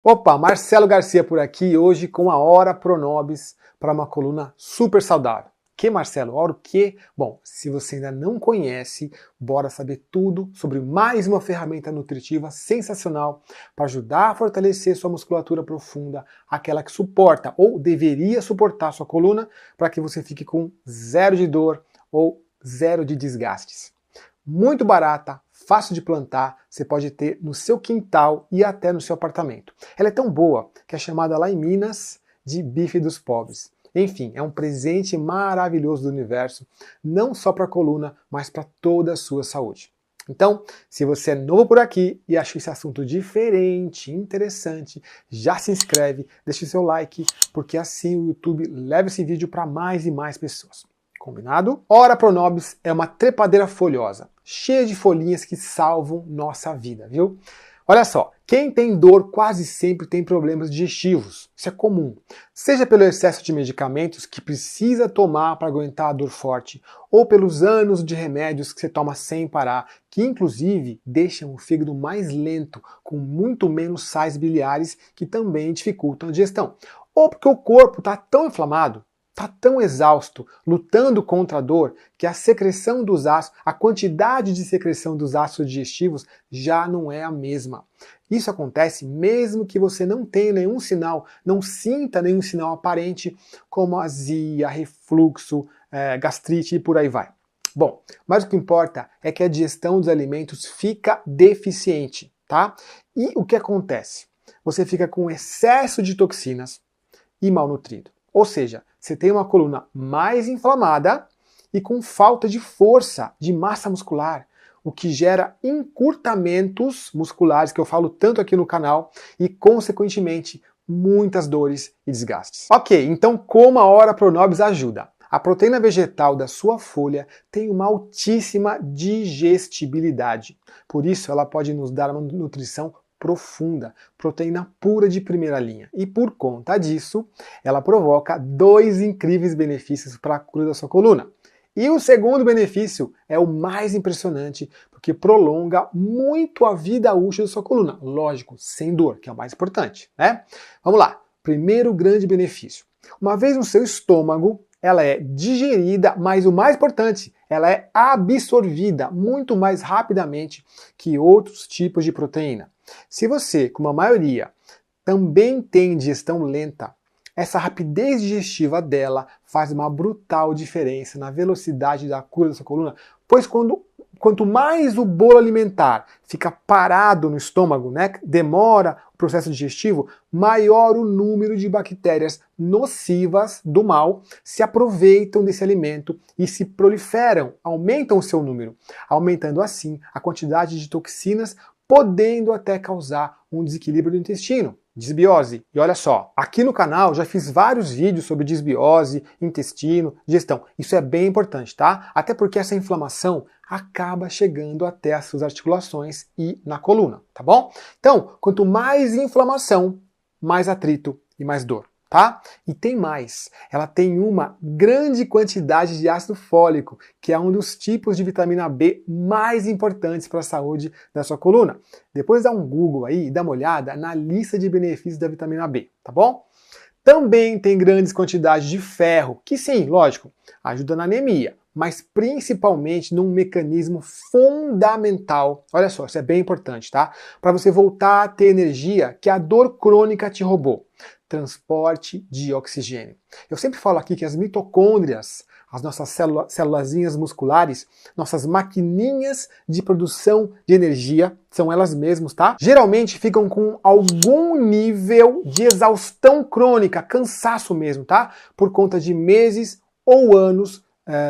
Opa, Marcelo Garcia por aqui, hoje com a Hora Pronobis para uma coluna super saudável. Que, Marcelo? Hora o quê? Bom, se você ainda não conhece, bora saber tudo sobre mais uma ferramenta nutritiva sensacional para ajudar a fortalecer sua musculatura profunda, aquela que suporta ou deveria suportar sua coluna, para que você fique com zero de dor ou zero de desgastes. Muito barata, fácil de plantar, você pode ter no seu quintal e até no seu apartamento. Ela é tão boa que é chamada lá em Minas de bife dos pobres. Enfim, é um presente maravilhoso do universo, não só para a coluna, mas para toda a sua saúde. Então, se você é novo por aqui e achou esse assunto diferente, interessante, já se inscreve, deixe seu like, porque assim o YouTube leva esse vídeo para mais e mais pessoas. Combinado? Hora Pronobis é uma trepadeira folhosa, cheia de folhinhas que salvam nossa vida, viu? Olha só, quem tem dor quase sempre tem problemas digestivos. Isso é comum. Seja pelo excesso de medicamentos que precisa tomar para aguentar a dor forte, ou pelos anos de remédios que você toma sem parar, que inclusive deixam o fígado mais lento, com muito menos sais biliares que também dificultam a digestão. Ou porque o corpo está tão inflamado, está tão exausto, lutando contra a dor, que a secreção dos ácidos, a quantidade de secreção dos ácidos digestivos já não é a mesma. Isso acontece mesmo que você não tenha nenhum sinal, não sinta nenhum sinal aparente, como azia, refluxo, gastrite e por aí vai. Bom, mas o que importa é que a digestão dos alimentos fica deficiente, tá? E o que acontece? Você fica com excesso de toxinas e malnutrido. Ou seja, você tem uma coluna mais inflamada e com falta de força, de massa muscular, o que gera encurtamentos musculares, que eu falo tanto aqui no canal, e consequentemente muitas dores e desgastes. Ok, então como a Hora Pronobis ajuda? A proteína vegetal da sua folha tem uma altíssima digestibilidade, por isso ela pode nos dar uma nutrição profunda, proteína pura de primeira linha. E por conta disso, ela provoca dois incríveis benefícios para a cura da sua coluna. E o segundo benefício é o mais impressionante, porque prolonga muito a vida útil da sua coluna. Lógico, sem dor, que é o mais importante, né? Vamos lá. Primeiro grande benefício. Uma vez no seu estômago, ela é digerida, mas o mais importante, ela é absorvida muito mais rapidamente que outros tipos de proteína. Se você, como a maioria, também tem digestão lenta, essa rapidez digestiva dela faz uma brutal diferença na velocidade da cura da sua coluna, pois quanto mais o bolo alimentar fica parado no estômago, né, demora o processo digestivo, maior o número de bactérias nocivas do mal se aproveitam desse alimento e se proliferam, aumentam o seu número, aumentando assim a quantidade de toxinas, podendo até causar um desequilíbrio do intestino, disbiose. E olha só, aqui no canal já fiz vários vídeos sobre disbiose, intestino, digestão. Isso é bem importante, tá? Até porque essa inflamação acaba chegando até as suas articulações e na coluna, tá bom? Então, quanto mais inflamação, mais atrito e mais dor. Tá? E tem mais, ela tem uma grande quantidade de ácido fólico, que é um dos tipos de vitamina B mais importantes para a saúde da sua coluna. Depois dá um Google aí e dá uma olhada na lista de benefícios da vitamina B, tá bom? Também tem grandes quantidades de ferro, que sim, lógico, ajuda na anemia, mas principalmente num mecanismo fundamental, olha só, isso é bem importante, tá? Para você voltar a ter energia que a dor crônica te roubou. Transporte de oxigênio. Eu sempre falo aqui que as mitocôndrias, as nossas célulazinhas musculares, nossas maquininhas de produção de energia, são elas mesmas, tá? Geralmente ficam com algum nível de exaustão crônica, cansaço mesmo, tá? Por conta de meses ou anos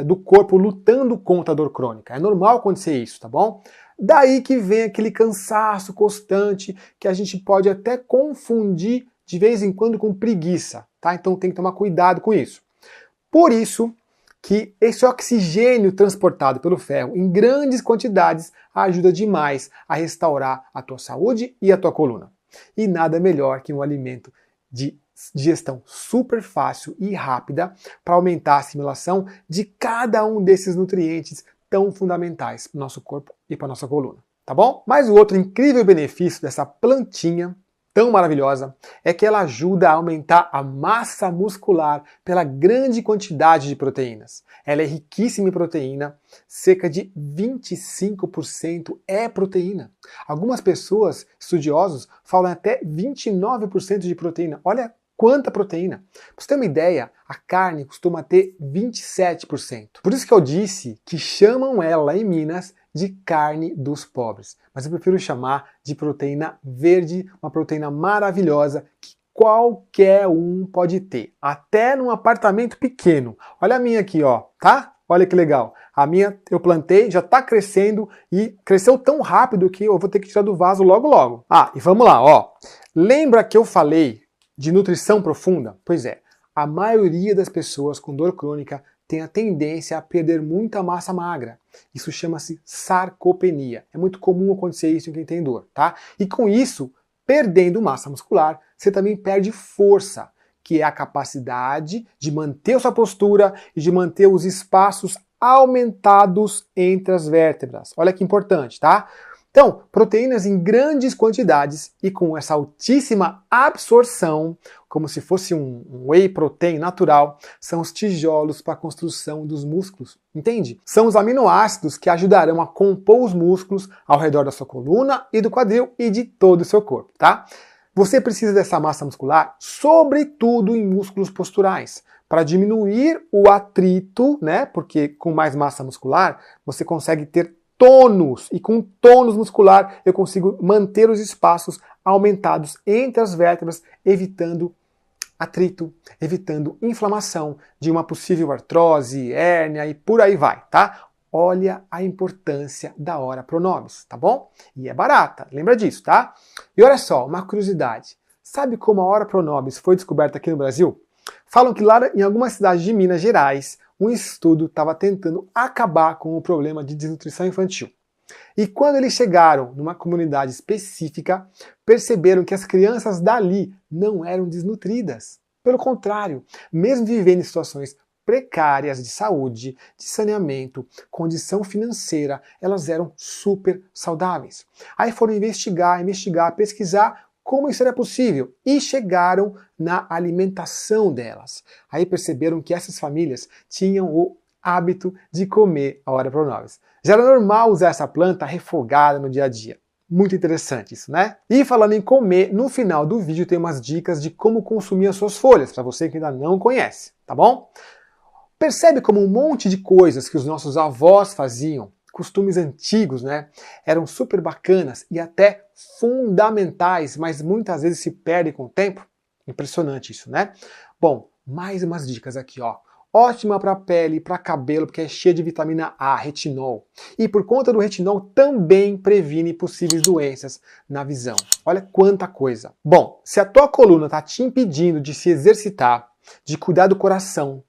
do corpo lutando contra a dor crônica. É normal acontecer isso, tá bom? Daí que vem aquele cansaço constante que a gente pode até confundir de vez em quando com preguiça, tá? Então tem que tomar cuidado com isso. Por isso que esse oxigênio transportado pelo ferro em grandes quantidades ajuda demais a restaurar a tua saúde e a tua coluna. E nada melhor que um alimento de digestão super fácil e rápida para aumentar a assimilação de cada um desses nutrientes tão fundamentais para o nosso corpo e para a nossa coluna, tá bom? Mas o outro incrível benefício dessa plantinha tão maravilhosa é que ela ajuda a aumentar a massa muscular pela grande quantidade de proteínas. Ela é riquíssima em proteína, cerca de 25% é proteína. Algumas pessoas, estudiosos, falam até 29% de proteína. Olha quanta proteína! Pra você ter uma ideia, a carne costuma ter 27%. Por isso que eu disse que chamam ela lá em Minas de carne dos pobres. Mas eu prefiro chamar de proteína verde, uma proteína maravilhosa que qualquer um pode ter, até num apartamento pequeno. Olha a minha aqui, ó, tá? Olha que legal. A minha eu plantei, já está crescendo e cresceu tão rápido que eu vou ter que tirar do vaso logo logo. Ah, e vamos lá, ó. Lembra que eu falei de nutrição profunda? Pois é, a maioria das pessoas com dor crônica tem a tendência a perder muita massa magra. Isso chama-se sarcopenia. É muito comum acontecer isso em quem tem dor, tá? E com isso, perdendo massa muscular, você também perde força, que é a capacidade de manter a sua postura e de manter os espaços aumentados entre as vértebras. Olha que importante, tá? Então, proteínas em grandes quantidades e com essa altíssima absorção, como se fosse um whey protein natural, são os tijolos para a construção dos músculos, entende? São os aminoácidos que ajudarão a compor os músculos ao redor da sua coluna e do quadril e de todo o seu corpo, tá? Você precisa dessa massa muscular, sobretudo em músculos posturais, para diminuir o atrito, né? Porque com mais massa muscular, você consegue ter tônus, e com tônus muscular eu consigo manter os espaços aumentados entre as vértebras, evitando atrito, evitando inflamação de uma possível artrose, hérnia e por aí vai, tá? Olha a importância da Ora Pronobis, tá bom? E é barata, lembra disso, tá? E olha só, uma curiosidade. Sabe como a Ora Pronobis foi descoberta aqui no Brasil? Falam que lá em algumas cidades de Minas Gerais, um estudo estava tentando acabar com o problema de desnutrição infantil. E quando eles chegaram numa comunidade específica, perceberam que as crianças dali não eram desnutridas. Pelo contrário, mesmo vivendo em situações precárias de saúde, de saneamento, condição financeira, elas eram super saudáveis. Aí foram investigar, pesquisar como isso era possível e chegaram na alimentação delas. Aí perceberam que essas famílias tinham o hábito de comer a Ora Pronobis. Já era normal usar essa planta refogada no dia a dia. Muito interessante isso, né? E falando em comer, no final do vídeo tem umas dicas de como consumir as suas folhas, para você que ainda não conhece, tá bom? Percebe como um monte de coisas que os nossos avós faziam, costumes antigos, né? Eram super bacanas e até fundamentais, mas muitas vezes se perdem com o tempo? Impressionante isso, né? Bom, mais umas dicas aqui, ó. Ótima para pele, para cabelo, porque é cheia de vitamina A, retinol. E por conta do retinol também previne possíveis doenças na visão. Olha quanta coisa. Bom, se a tua coluna está te impedindo de se exercitar, de cuidar do coração,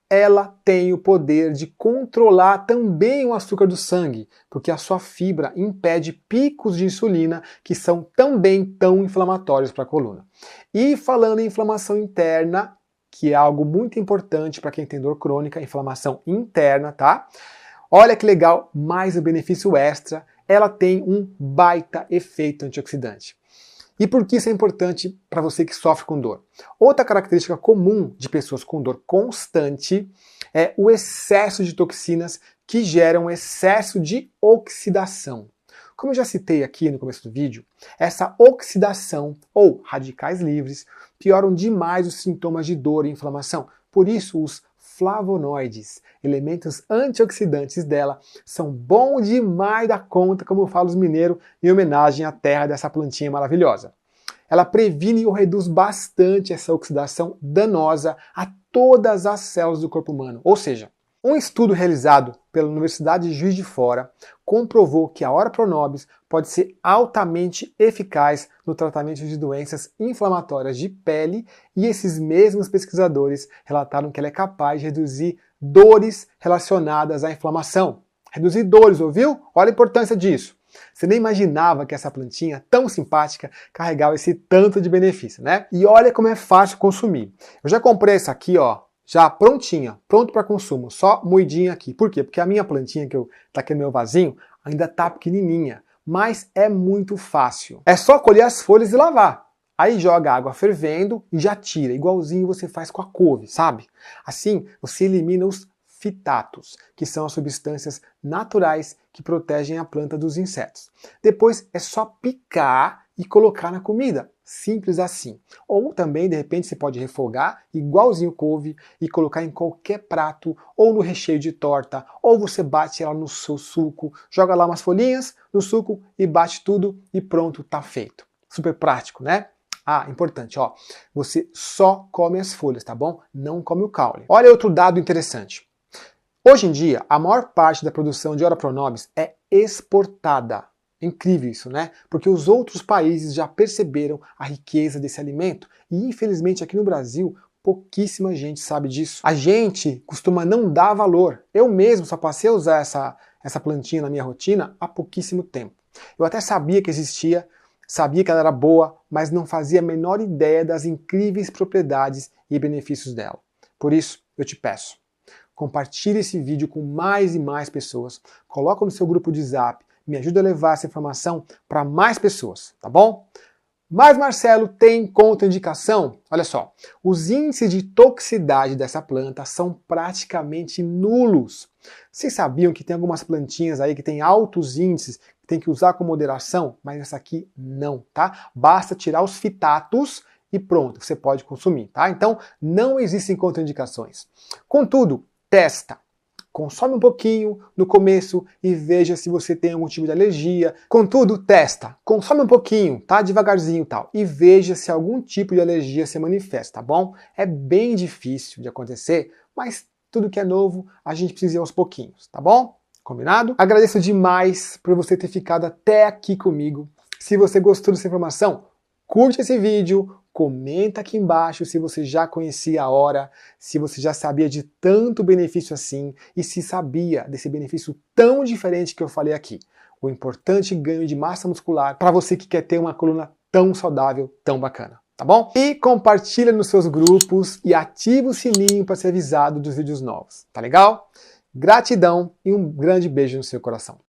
ela tem o poder de controlar também o açúcar do sangue, porque a sua fibra impede picos de insulina que são também tão inflamatórios para a coluna. E falando em inflamação interna, que é algo muito importante para quem tem dor crônica, inflamação interna, tá? Olha que legal, mais um benefício extra, ela tem um baita efeito antioxidante. E por que isso é importante para você que sofre com dor? Outra característica comum de pessoas com dor constante é o excesso de toxinas que geram excesso de oxidação. Como eu já citei aqui no começo do vídeo, essa oxidação ou radicais livres pioram demais os sintomas de dor e inflamação. Por isso, os flavonoides, elementos antioxidantes dela, são bons demais da conta, como falam os mineiros, em homenagem à terra dessa plantinha maravilhosa. Ela previne ou reduz bastante essa oxidação danosa a todas as células do corpo humano. Ou seja, um estudo realizado pela Universidade de Juiz de Fora comprovou que a Ora Pronobis pode ser altamente eficaz no tratamento de doenças inflamatórias de pele e esses mesmos pesquisadores relataram que ela é capaz de reduzir dores relacionadas à inflamação. Reduzir dores, ouviu? Olha a importância disso. Você nem imaginava que essa plantinha tão simpática carregava esse tanto de benefício, né? E olha como é fácil consumir. Eu já comprei essa aqui, ó, já prontinha, pronto para consumo, só moidinha aqui. Por quê? Porque a minha plantinha que tá aqui no meu vasinho ainda tá pequenininha, mas é muito fácil. É só colher as folhas e lavar. Aí joga água fervendo e já tira, igualzinho você faz com a couve, sabe? Assim, você elimina os fitatos, que são as substâncias naturais que protegem a planta dos insetos. Depois é só picar e colocar na comida, simples assim. Ou também, de repente, você pode refogar igualzinho couve e colocar em qualquer prato, ou no recheio de torta, ou você bate ela no seu suco, joga lá umas folhinhas no suco e bate tudo e pronto, tá feito. Super prático, né? Ah, importante, ó, você só come as folhas, tá bom? Não come o caule. Olha outro dado interessante. Hoje em dia, a maior parte da produção de Ora Pro Nobis é exportada. Incrível isso, né? Porque os outros países já perceberam a riqueza desse alimento e, infelizmente, aqui no Brasil, pouquíssima gente sabe disso. A gente costuma não dar valor. Eu mesmo só passei a usar essa plantinha na minha rotina há pouquíssimo tempo. Eu até sabia que existia, sabia que ela era boa, mas não fazia a menor ideia das incríveis propriedades e benefícios dela. Por isso, eu te peço, compartilhe esse vídeo com mais e mais pessoas, coloca no seu grupo de Zap, me ajuda a levar essa informação para mais pessoas, tá bom? Mas Marcelo, tem contraindicação? Olha só, os índices de toxicidade dessa planta são praticamente nulos. Vocês sabiam que tem algumas plantinhas aí que tem altos índices, que tem que usar com moderação? Mas essa aqui não, tá? Basta tirar os fitatos e pronto, você pode consumir, tá? Então, não existem contraindicações. Contudo, testa. Consome um pouquinho no começo e veja se você tem algum tipo de alergia. Contudo, testa. Consome um pouquinho, tá? Devagarzinho e tal. E veja se algum tipo de alergia se manifesta, tá bom? É bem difícil de acontecer, mas tudo que é novo, a gente precisa ir aos pouquinhos, tá bom? Combinado? Agradeço demais por você ter ficado até aqui comigo. Se você gostou dessa informação, curte esse vídeo, comenta aqui embaixo se você já conhecia a Ora, se você já sabia de tanto benefício assim e se sabia desse benefício tão diferente que eu falei aqui. O importante ganho de massa muscular para você que quer ter uma coluna tão saudável, tão bacana, tá bom? E compartilha nos seus grupos e ativa o sininho para ser avisado dos vídeos novos, tá legal? Gratidão e um grande beijo no seu coração.